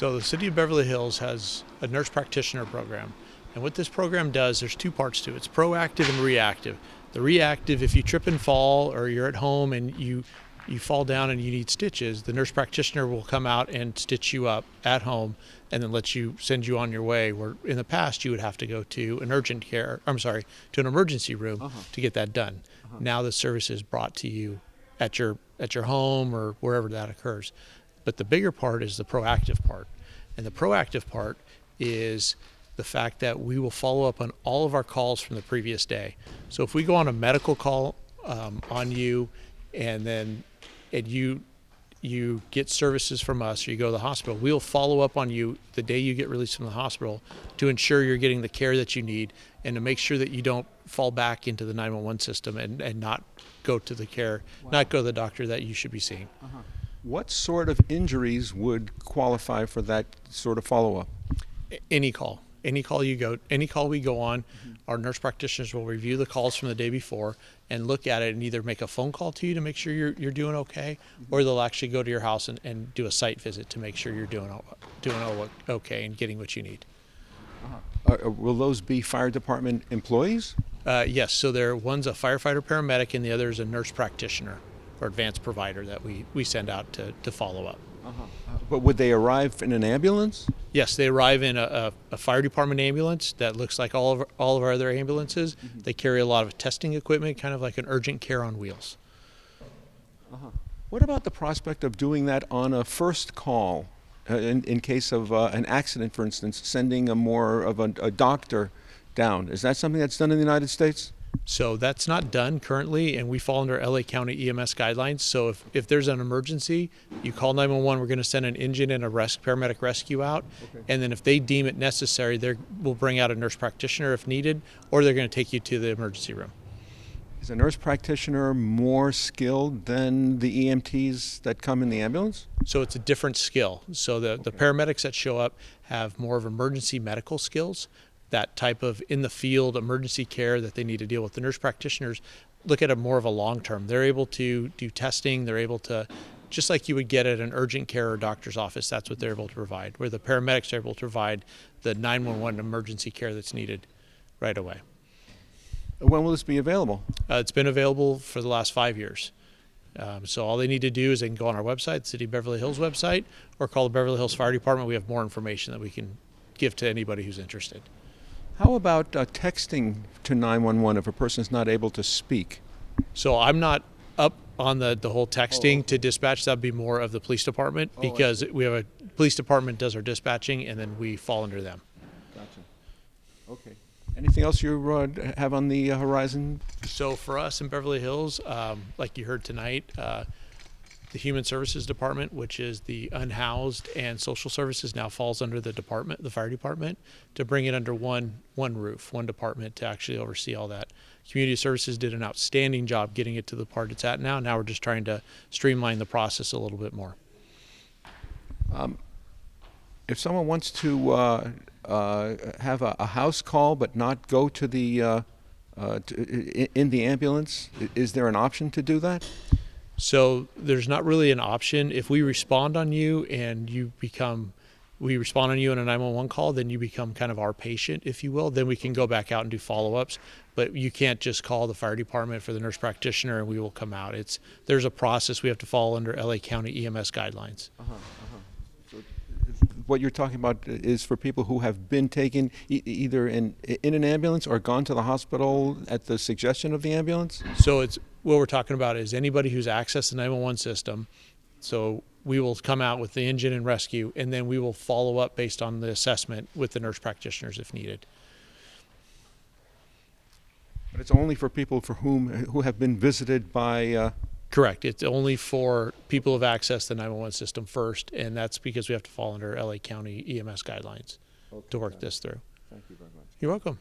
So the City of Beverly Hills has a nurse practitioner program. And what this program does, there's two parts to it. It's proactive and reactive. The reactive, if you trip and fall or you're at home and you fall down and you need stitches, the nurse practitioner will come out and stitch you up at home and then send you on your way, where in the past you would have to go to an to an emergency room to get that done. Now the service is brought to you at your home or wherever that occurs. But the bigger part is the proactive part. And the proactive part is the fact that we will follow up on all of our calls from the previous day. So if we go on a medical call on you and you get services from us or you go to the hospital, we'll follow up on you the day you get released from the hospital to ensure you're getting the care that you need and to make sure that you don't fall back into the 911 system and not go to the care, not go to the doctor that you should be seeing. What sort of injuries would qualify for that sort of follow-up? Any call we go on, our nurse practitioners will review the calls from the day before and look at it and either make a phone call to you to make sure you're doing okay, or they'll actually go to your house and do a site visit to make sure you're doing okay and getting what you need. Will those be fire department employees? Yes, so one's a firefighter paramedic and the other is a nurse practitioner or advanced provider that we send out to follow up. But would they arrive in an ambulance? Yes, they arrive in a fire department ambulance that looks like all of our other ambulances. They carry a lot of testing equipment, kind of like an urgent care on wheels. What about the prospect of doing that on a first call, in case of an accident, for instance, sending a doctor down? Is that something that's done in the United States? So that's not done currently, and we fall under LA County EMS guidelines. So if there's an emergency, you call 911, we're going to send an engine and a paramedic rescue out. Okay. And then if they deem it necessary, we'll bring out a nurse practitioner if needed, or they're going to take you to the emergency room. Is a nurse practitioner more skilled than the EMTs that come in the ambulance? So it's a different skill. So the paramedics that show up have more of emergency medical skills, that type of in the field emergency care that they need to deal with. The nurse practitioners look at it more of a long term. They're able to do testing. They're able to, just like you would get at an urgent care or doctor's office, that's what they're able to provide, where the paramedics are able to provide the 911 emergency care that's needed right away. When will this be available? It's been available for the last 5 years. So all they need to do is they can go on our website, the City of Beverly Hills website, or call the Beverly Hills Fire Department. We have more information that we can give to anybody who's interested. How about texting to 911 if a person's not able to speak? So I'm not up on the whole texting to dispatch. That'd be more of the police department, because we have a police department does our dispatching and then we fall under them. Gotcha. Okay. Anything else you have on the horizon? So for us in Beverly Hills, like you heard tonight, the Human Services Department, which is the unhoused and social services, now falls under the fire department, to bring it under one roof, one department to actually oversee all that. Community Services did an outstanding job getting it to the part it's at now. Now we're just trying to streamline the process a little bit more. If someone wants to have a house call but not go to the in the ambulance, is there an option to do that? So there's not really an option. If we respond on you and we respond on you in a 911 call, then you become kind of our patient, if you will. Then we can go back out and do follow-ups. But you can't just call the fire department for the nurse practitioner and we will come out. There's a process we have to follow under LA County EMS guidelines. So what you're talking about is for people who have been taken either in an ambulance or gone to the hospital at the suggestion of the ambulance? So what we're talking about is anybody who's accessed the 911 system. So we will come out with the engine and rescue, and then we will follow up based on the assessment with the nurse practitioners if needed. But it's only for people who have been visited by... Correct. It's only for people who have accessed the 911 system first, and that's because we have to fall under LA County EMS guidelines to work this through. Thank you very much. You're welcome.